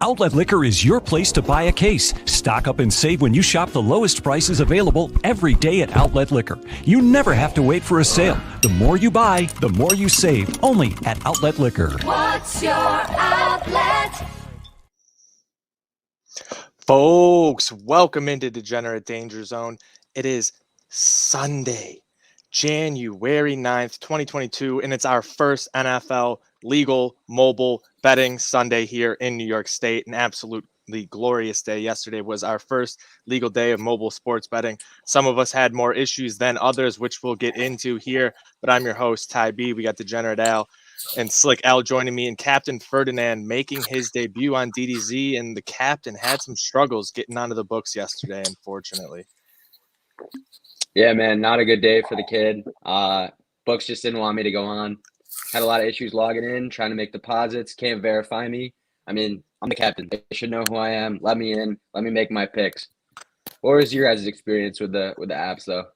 Outlet Liquor is your place to buy a case. Stock up and save when you shop the lowest prices available every day at Outlet Liquor. You never have to wait for a sale. The more you buy, the more you save. Only at Outlet Liquor. What's your outlet? Folks, welcome into Degenerate Danger Zone. It is Sunday, January 9th, 2022, and it's our first NFL legal mobile betting Sunday here in New York State. An absolutely glorious day. Yesterday was our first legal day of mobile sports betting. Some of us had more issues than others, which we'll get into here, but I'm your host, Ty B. We got Degenerate Al and Slick Al joining me, and Captain Ferdinand making his debut on DDZ, and the captain had some struggles getting onto the books yesterday, unfortunately. Yeah, man, not a good day for the kid. Books just didn't want me to go on. Had a lot of issues logging in, trying to make deposits, can't verify me. I mean, I'm the captain. They should know who I am. Let me in. Let me make my picks. What was your guys' experience with the apps, though?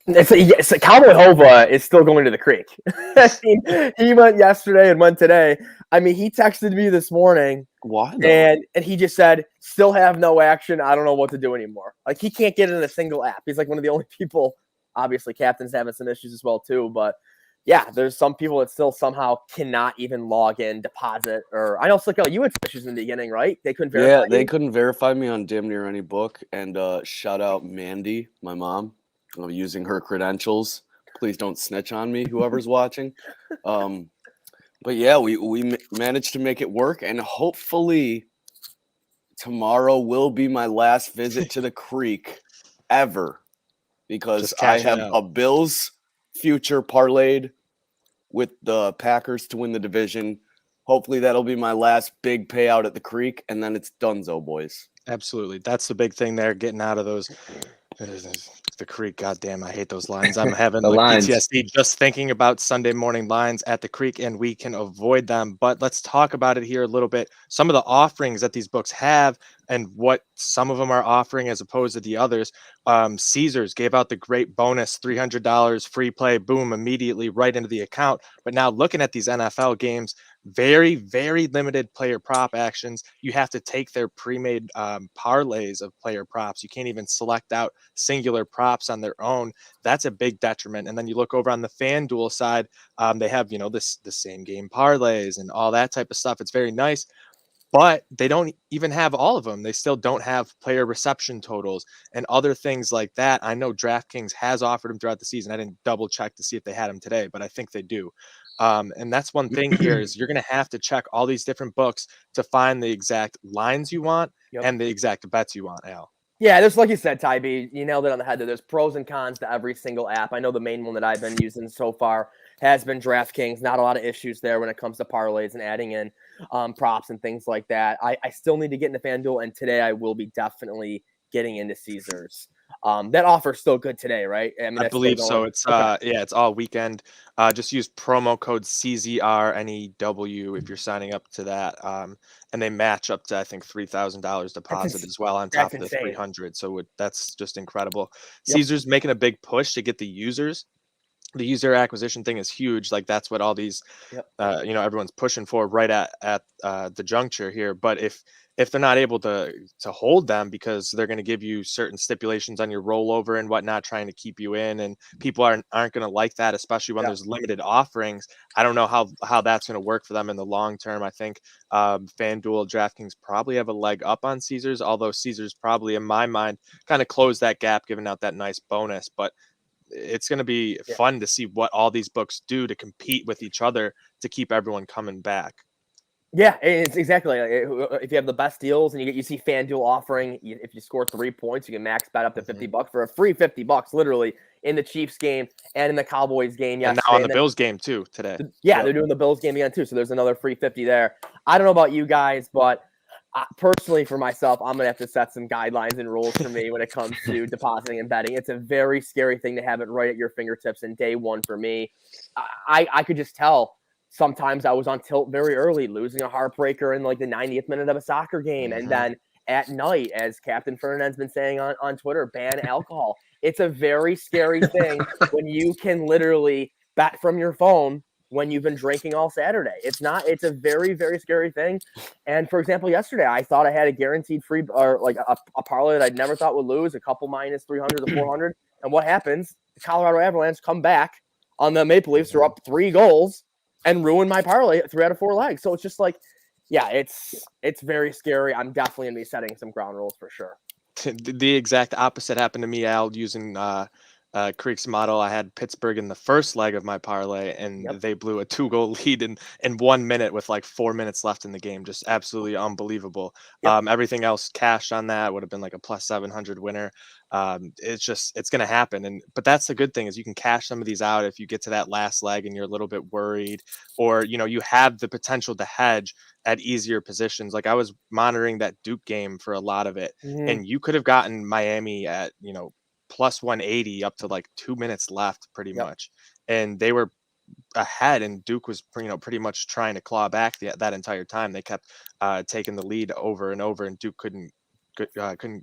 It's Cowboy Hova is still going to the creek. I mean, he went yesterday and went today. I mean, he texted me this morning. Why? And he just said, still have no action. I don't know what to do anymore. Like, he can't get in a single app. He's like one of the only people. Obviously, captain's having some issues as well, too. But, yeah, there's some people that still somehow cannot even log in, deposit. Or I know, Slick, you had issues in the beginning, right? They couldn't verify Yeah, they couldn't verify me on damn near any book. And shout out Mandy, my mom. Using her credentials. Please don't snitch on me, whoever's watching. But yeah, we managed to make it work, and hopefully tomorrow will be my last visit to the creek ever, because I have a Bills future parlayed with the Packers to win the division. Hopefully that'll be my last big payout at the creek, and then it's donezo, boys. Absolutely. That's the big thing there, getting out of those the creek. Goddamn, I hate those lines. I'm having PTSD just thinking about Sunday morning lines at the creek, and we can avoid them. But let's talk about it here a little bit. Some of the offerings that these books have and what some of them are offering as opposed to the others. Caesars gave out the great bonus, $300 free play, boom, immediately right into the account. But now looking at these NFL games, very, very limited player prop actions. You have to take their pre-made parlays of player props. You can't even select out singular props on their own. That's a big detriment. And then you look over on the FanDuel side, they have, the same game parlays and all that type of stuff. It's very nice, but they don't even have all of them. They still don't have player reception totals and other things like that. I know DraftKings has offered them throughout the season. I didn't double check to see if they had them today, but I think they do. And that's one thing here is you're going to have to check all these different books to find the exact lines you want and the exact bets you want, Al. Yeah, there's, like you said, Ty B, you nailed it on the head. There's pros and cons to every single app. I know the main one that I've been using so far has been DraftKings. Not a lot of issues there when it comes to parlays and adding in props and things like that. I still need to get into FanDuel, and today I will be definitely getting into Caesars. That offer's still good today, right? I believe so. It's it's all weekend. Just use promo code CZRNEW if you're signing up to that. And they match up to, I think, $3,000 deposit as well on top of the $300. So that's just incredible. Yep. Caesar's making a big push to get the users. The user acquisition thing is huge. Like that's what all these, everyone's pushing for right at the juncture here. But if they're not able to hold them because they're going to give you certain stipulations on your rollover and whatnot, trying to keep you in, and people aren't going to like that, especially when there's limited offerings. I don't know how that's going to work for them in the long term. I think FanDuel, DraftKings probably have a leg up on Caesars, although Caesars probably, in my mind, kind of closed that gap, giving out that nice bonus. But it's going to be fun to see what all these books do to compete with each other to keep everyone coming back. Yeah, it's exactly. If you have the best deals and you see FanDuel offering, if you score 3 points, you can max bet up to $50 for a free $50, literally, in the Chiefs game and in the Cowboys game. And now on the Bills game too today. Yeah, they're doing the Bills game again too. So there's another free 50 there. I don't know about you guys, but personally for myself, I'm going to have to set some guidelines and rules for me when it comes to depositing and betting. It's a very scary thing to have it right at your fingertips. And day one for me, I could just tell. Sometimes I was on tilt very early, losing a heartbreaker in like the 90th minute of a soccer game. And then at night, as Captain Ferdinand's been saying on Twitter, ban alcohol. It's a very scary thing when you can literally bet from your phone when you've been drinking all Saturday. It's a very, very scary thing. And for example, yesterday, I thought I had a guaranteed free or like a parlay that I'd never thought would lose, a couple minus 300 to 400. And what happens? The Colorado Avalanche come back on the Maple Leafs, are up 3 goals and ruin my parlay at 3 out of 4 legs. So it's just like, yeah, it's very scary. I'm definitely going to be setting some ground rules for sure. The exact opposite happened to me, Al, using Creek's model. I had Pittsburgh in the first leg of my parlay, and they blew a 2-goal lead in 1 minute with like 4 minutes left in the game. Just absolutely unbelievable. Everything else cashed on that would have been like a plus 700 winner. It's going to happen. But that's the good thing is you can cash some of these out if you get to that last leg and you're a little bit worried, or, you have the potential to hedge at easier positions. Like I was monitoring that Duke game for a lot of it, and you could have gotten Miami at, plus 180 up to like 2 minutes left pretty much. And they were ahead, and Duke was, pretty much trying to claw back that entire time. They kept taking the lead over and over, and Duke couldn't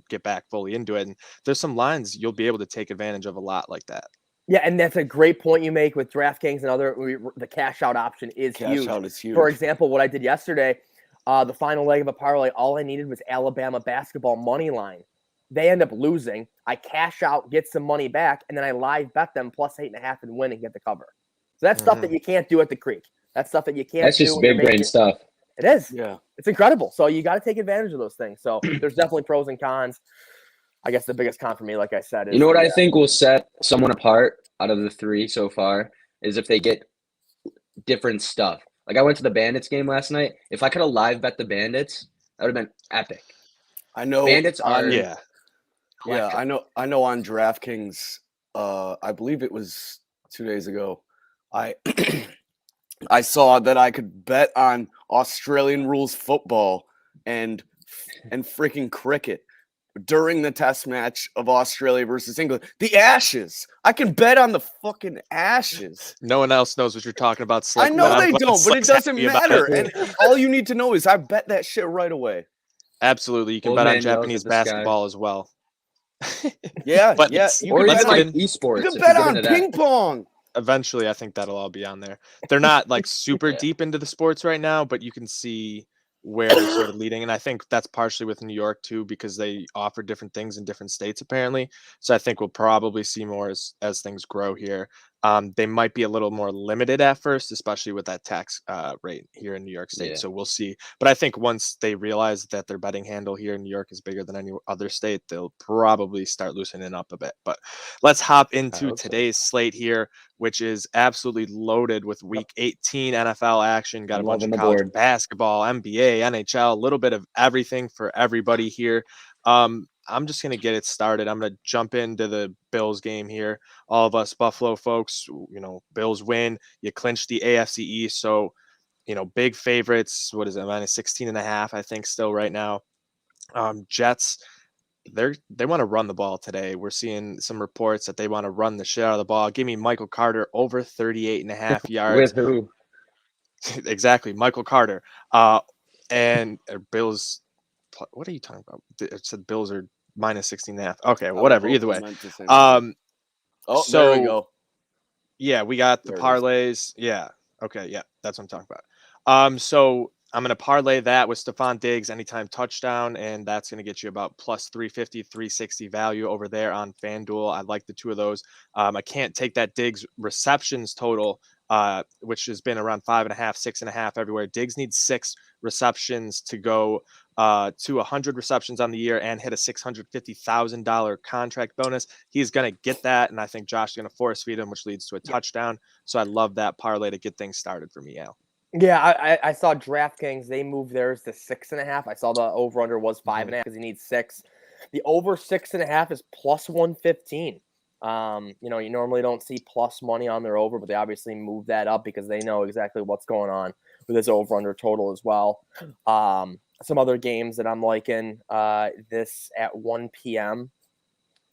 get back fully into it. And there's some lines you'll be able to take advantage of a lot like that. Yeah, and that's a great point you make with DraftKings and the cash out option is huge. Cash out is huge. For example, what I did yesterday, the final leg of a parlay, all I needed was Alabama basketball money line. They end up losing. I cash out, get some money back, and then I live bet them plus 8.5 and win and get the cover. So that's stuff that you can't do at the Creek. That's stuff that you can't do. That's just big brain stuff. It is. Yeah. It's incredible. So you got to take advantage of those things. So there's definitely pros and cons. I guess the biggest con for me, like I said, is what I think will set someone apart out of the 3 so far is if they get different stuff. Like I went to the Bandits game last night. If I could have live bet the Bandits, that would have been epic. I know Bandits are Yeah, I know on DraftKings, I believe it was 2 days ago, I I saw that I could bet on Australian rules football and freaking cricket during the test match of Australia versus England. The Ashes. I can bet on the fucking Ashes. No one else knows what you're talking about, Slick. I know they don't, but it doesn't matter. And all you need to know is I bet that shit right away. Absolutely. You can bet on Japanese basketball as well. Yeah, but yeah. Or even like esports. You can bet on ping pong. Eventually, I think that'll all be on there. They're not like super deep into the sports right now, but you can see where they're sort of leading. And I think that's partially with New York too, because they offer different things in different states apparently. So I think we'll probably see more as things grow here. They might be a little more limited at first, especially with that tax rate here in New York State. So we'll see. But I think once they realize that their betting handle here in New York is bigger than any other state, they'll probably start loosening up a bit. But let's hop into today's slate here, which is absolutely loaded with Week 18 NFL action. Got a bunch of college basketball, NBA, NHL, a little bit of everything for everybody here. I'm just going to get it started. I'm going to jump into the Bills game here. All of us Buffalo folks, Bills win. You clinch the AFC East. So, big favorites. What is it? Minus 16.5, I think still right now. Jets, they want to run the ball today. We're seeing some reports that they want to run the shit out of the ball. Give me Michael Carter over 38.5 yards. With who? Exactly. Michael Carter. And Bills. What are you talking about? It said Bills are minus 16.5. Okay, whatever. Either way. There we go. Yeah, we got the parlays. Yeah. Okay. Yeah, that's what I'm talking about. So I'm going to parlay that with Stephon Diggs anytime touchdown, and that's going to get you about plus 350, 360 value over there on FanDuel. I like the two of those. I can't take that Diggs receptions total, which has been around 5.5, 6.5 everywhere. Diggs needs 6 receptions to go to 100 receptions on the year and hit a $650,000 contract bonus. He's going to get that, and I think Josh is going to force feed him, which leads to a touchdown. So I love that parlay to get things started for me, Al. Yeah, I saw DraftKings. They moved theirs to 6.5. I saw the over/under was 5.5 because he needs 6. The over 6.5 is plus 115. You normally don't see plus money on their over, but they obviously moved that up because they know exactly what's going on with this over/under total as well. Some other games that I'm liking this at 1 p.m.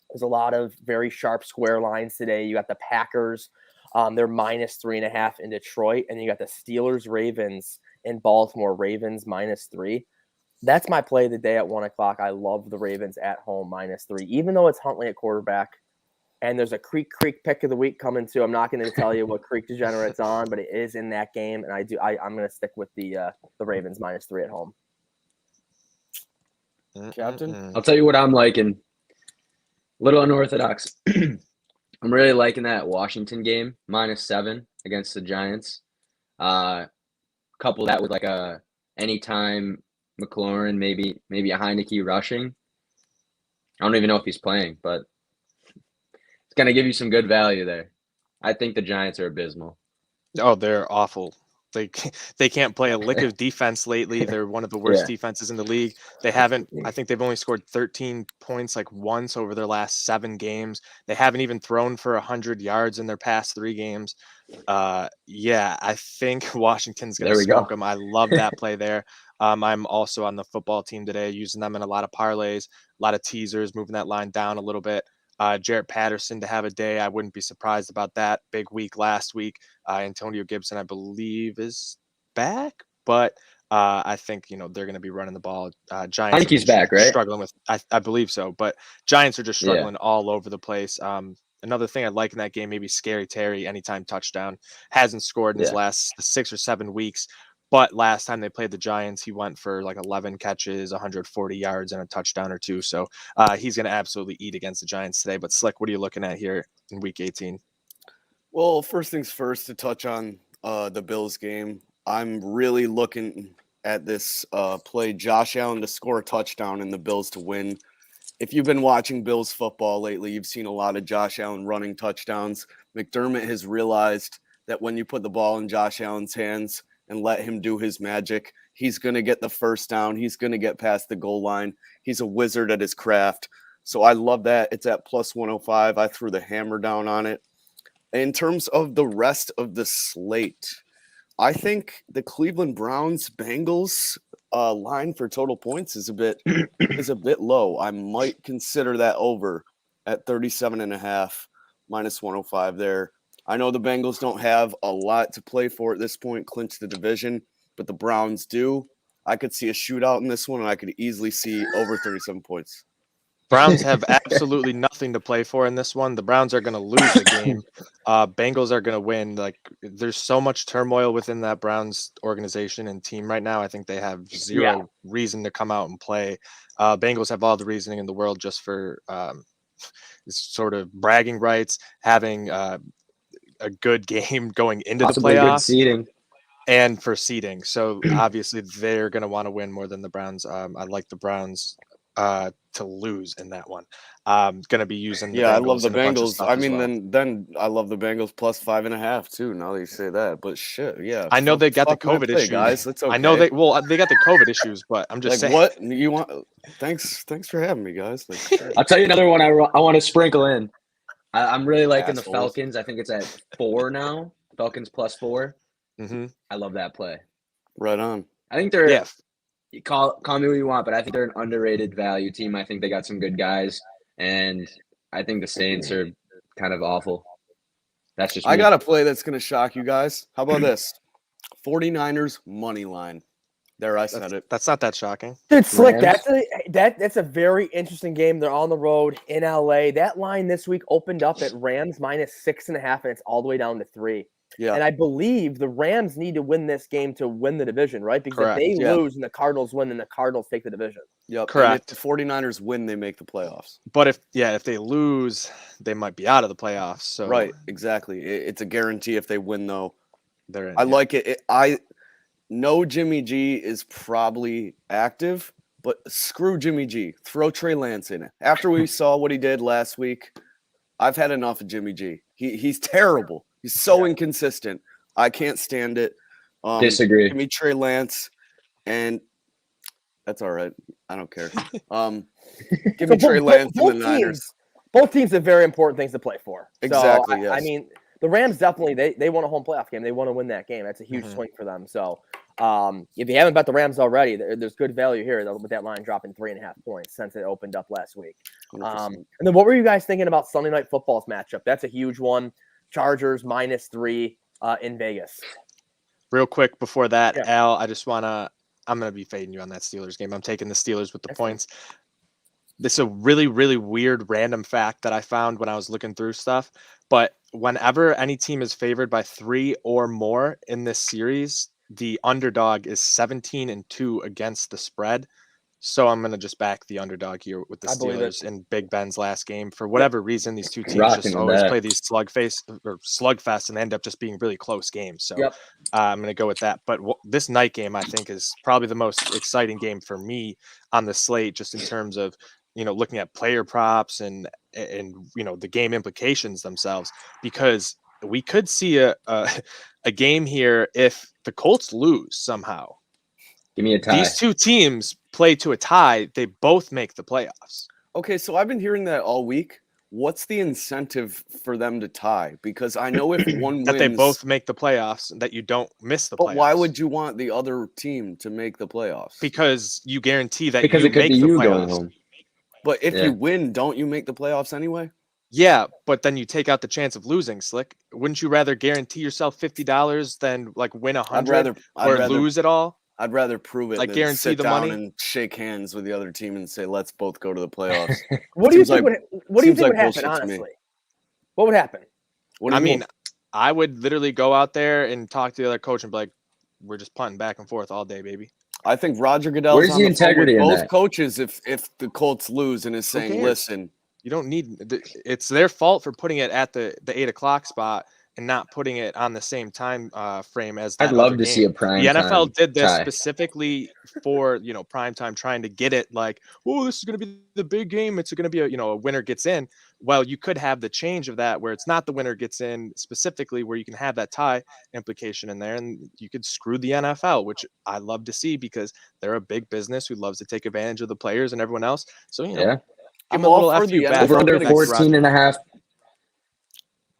There's a lot of very sharp square lines today. You got the Packers. They're minus 3.5 in Detroit. And you got the Steelers, Ravens in Baltimore. Ravens minus 3. That's my play of the day at 1 o'clock. I love the Ravens at home minus 3. Even though it's Huntley at quarterback, And there's a Creek pick of the week coming too. I'm not going to tell you what Creek Degenerate's on, but it is in that game, and I'm going to stick with the Ravens -3 at home. Captain? I'll tell you what I'm liking. Little unorthodox. I'm really liking that Washington game, -7 against the Giants. Couple that with like a anytime McLaurin, maybe a Heineke rushing. I don't even know if he's playing, but it's going to give you some good value there. I think the Giants are abysmal. Oh, they're awful. They can't play a lick of defense lately. They're one of the worst defenses in the league. They haven't. I think they've only scored 13 points like once over their last 7 games. They haven't even thrown for 100 yards in their past 3 games. Yeah, I think Washington's going to smoke them. I love that play there. I'm also on the football team today, using them in a lot of parlays, a lot of teasers, moving that line down a little bit. Jarrett Patterson to have a day. I wouldn't be surprised about that. Big week last week. Antonio Gibson, I believe, is back, but I think they're going to be running the ball. Giants. I think he's back, right? Struggling with, I believe so, but Giants are just struggling all over the place. Another thing I like in that game, maybe Scary Terry, anytime touchdown. Hasn't scored in his last 6 or 7 weeks. But last time they played the Giants, he went for like 11 catches, 140 yards, and a touchdown or 2. So he's going to absolutely eat against the Giants today. But Slick, what are you looking at here in Week 18? Well, first things first, to touch on the Bills game, I'm really looking at this play, Josh Allen to score a touchdown and the Bills to win. If you've been watching Bills football lately, you've seen a lot of Josh Allen running touchdowns. McDermott has realized that when you put the ball in Josh Allen's hands and let him do his magic, he's going to get the first down. He's going to get past the goal line. He's a wizard at his craft. So I love that. It's at +105. I threw the hammer down on it. In terms of the rest of the slate, I think the Cleveland Browns Bengals line for total points is a bit low. I might consider that over at 37.5, -105 there. I know the Bengals don't have a lot to play for at this point, clinch the division, but the Browns do. I could see a shootout in this one, and I could easily see over 37 points. Browns have absolutely nothing to play for in this one. The Browns are going to lose the game. Bengals are going to win. Like, there's so much turmoil within that Browns organization and team right now. I think they have zero reason to come out and play. Bengals have all the reasoning in the world just for sort of bragging rights, having a good game going into possibly the playoffs. Good seeding. And for seeding. So obviously they're going to want to win more than the Browns. I like the Browns to lose in that one. Going to be using the Bengals. I love the Bengals. I mean, then I love the Bengals +5.5 too. Now that you say that, but shit, yeah. I know they got the COVID issues, guys. It's okay. I know they got the COVID issues, but I'm just saying. What you want? Thanks for having me, guys. I'll tell you another one I want to sprinkle in. I'm really liking the Falcons. I think it's at 4 now. Falcons +4. Mm-hmm. I love that play. Right on. I think they're you call me what you want, but I think they're an underrated value team. I think they got some good guys, and I think the Saints are kind of awful. That's just me. I got a play that's going to shock you guys. How about this? 49ers money line. There, I said it. That's not that shocking. Dude, Slick, that's a very interesting game. They're on the road in LA. That line this week opened up at Rams -6.5, and it's all the way down to 3. Yeah. And I believe the Rams need to win this game to win the division, right? Because if they lose and the Cardinals win, then the Cardinals take the division. Yep. Correct. And if the 49ers win, they make the playoffs. But if they lose, they might be out of the playoffs. So right, exactly. It's a guarantee if they win, though. They're in. I like it. I know Jimmy G is probably active, but screw Jimmy G. Throw Trey Lance in it. After we saw what he did last week, I've had enough of Jimmy G. He's terrible. He's so inconsistent. I can't stand it. Disagree. Give me Trey Lance, and that's all right. I don't care. Give me Trey Lance and the Niners. Both teams have very important things to play for. Exactly, so, yes. I mean, the Rams definitely, they won a home playoff game. They want to win that game. That's a huge swing for them. So if you haven't bet the Rams already, there's good value here with that line dropping 3.5 points since it opened up last week. And then what were you guys thinking about Sunday Night Football's matchup? That's a huge one. Chargers -3 in Vegas. Real quick before that, Al, I'm going to be fading you on that Steelers game. I'm taking the Steelers with the points. this is a really, really weird random fact that I found when I was looking through stuff. But whenever any team is favored by 3 or more in this series, the underdog is 17-2 against the spread. So I'm going to just back the underdog here with the I believe it. Steelers in Big Ben's last game. For whatever reason, these two teams Rocking just with always that. play these slugfests and they end up just being really close games. So Yep. I'm going to go with that. But this night game, I think, is probably the most exciting game for me on the slate, just in terms of, looking at player props and the game implications themselves, because we could see a game here if the Colts lose somehow. Give me a tie. These two teams play to a tie. They both make the playoffs. Okay, so I've been hearing that all week. What's the incentive for them to tie? Because I know if one that wins, they both make the playoffs and that you don't miss the playoffs. But why would you want the other team to make the playoffs? Because you guarantee that because you it could make be the you playoffs. going home. But if you win, don't you make the playoffs anyway? Yeah, but then you take out the chance of losing, Slick. Wouldn't you rather guarantee yourself $50 than like win 100 or lose it all? I'd rather prove it like than guarantee sit the down money and shake hands with the other team and say, let's both go to the playoffs. What do you think would happen, bullshit to me. honestly? What would happen? I mean, I would literally go out there and talk to the other coach and be like, we're just punting back and forth all day, baby. I think Roger Goodell's Where's on the the phone with integrity in both that? coaches if the Colts lose and is saying, listen. You don't need – it's their fault for putting it at the 8 o'clock spot and not putting it on the same time frame as that I'd love other to game. see a prime The NFL time did this tie. specifically for, prime time, trying to get it like, oh, this is going to be the big game. It's going to be a winner gets in. Well, you could have the change of that where it's not the winner gets in specifically, where you can have that tie implication in there, and you could screw the NFL, which I love to see because they're a big business who loves to take advantage of the players and everyone else. So, I'm a little FU back. Over under 14 and a half.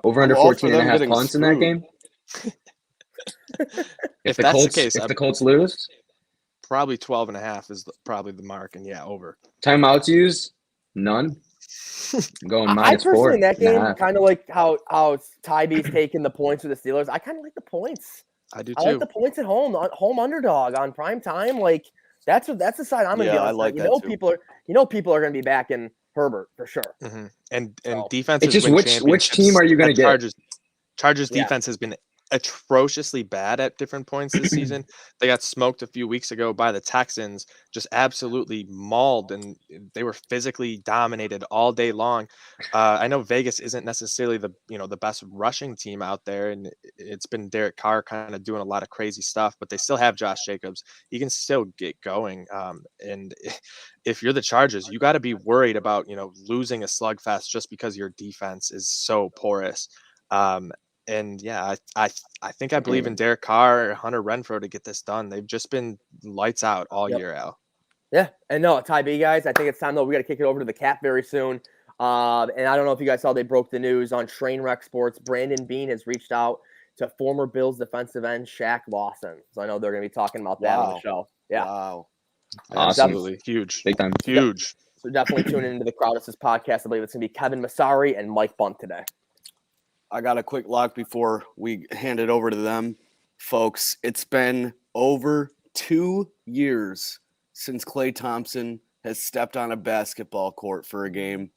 Over under 14 and a half punts in that game. if that's the case, if the Colts lose, probably 12 and a half is probably the mark, and over. Timeouts used? None. I'm going -4. I personally in that game kind of like how Ty B's taking the points for the Steelers. I kind of like the points. I do too. I like the points at home underdog on prime time. Like that's the side I'm gonna be on. I like that too. People are gonna be backing Herbert for sure. Mm-hmm. And defense. It's just which team are you going to get? Chargers defense has been atrociously bad at different points this season. They got smoked a few weeks ago by the Texans, just absolutely mauled, and they were physically dominated all day long. I know Vegas isn't necessarily the best rushing team out there, and it's been Derek Carr kind of doing a lot of crazy stuff, but they still have Josh Jacobs. He can still get going. And if you're the Chargers, you got to be worried about losing a slugfest just because your defense is so porous. And I think I believe in Derek Carr or Hunter Renfrow to get this done. They've just been lights out all year, Al. Yeah, and no, Ty B, guys, I think it's time, though. We got to kick it over to the Cap very soon. And I don't know if you guys saw, they broke the news on Trainwreck Sports. Brandon Beane has reached out to former Bills defensive end Shaq Lawson. So I know they're going to be talking about that on the show. Yeah. Wow. Absolutely. Huge. Big time. Huge. So definitely tune into the Crowdus' podcast. I believe it's going to be Kevin Massari and Mike Bunt today. I got a quick lock before we hand it over to them. Folks, it's been over 2 years since Klay Thompson has stepped on a basketball court for a game,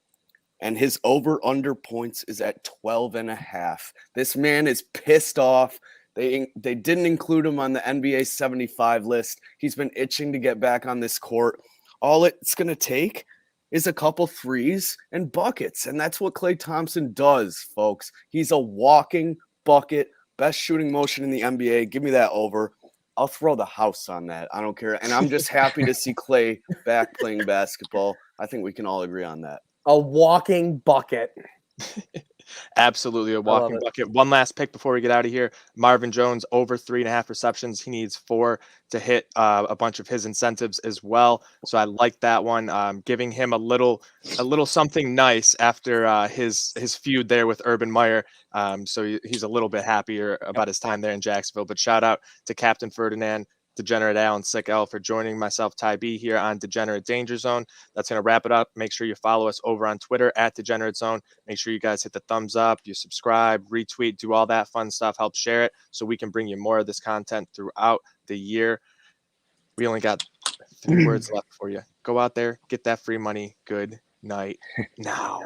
and his over-under points is at 12.5. This man is pissed off. They didn't include him on the NBA 75 list. He's been itching to get back on this court. All it's going to take is a couple threes and buckets. And that's what Klay Thompson does, folks. He's a walking bucket, best shooting motion in the NBA. Give me that over. I'll throw the house on that. I don't care. And I'm just happy to see Klay back playing basketball. I think we can all agree on that. A walking bucket. Absolutely a walking bucket. One last pick before we get out of here. Marvin Jones over 3.5 receptions. He needs 4 to hit a bunch of his incentives as well. So I like that one. Giving him a little something nice after his feud there with Urban Meyer. So he's a little bit happier about his time there in Jacksonville. But shout out to Captain Ferdinand, Degenerate Al, and Sick L for joining myself, Ty B, here on Degenerate Danger Zone. That's going to wrap it up. Make sure you follow us over on Twitter at Degenerate Zone. Make sure you guys hit the thumbs up, you subscribe, retweet, do all that fun stuff. Help share it so we can bring you more of this content throughout the year. We only got 3 words left for you. Go out there, get that free money. Good night now.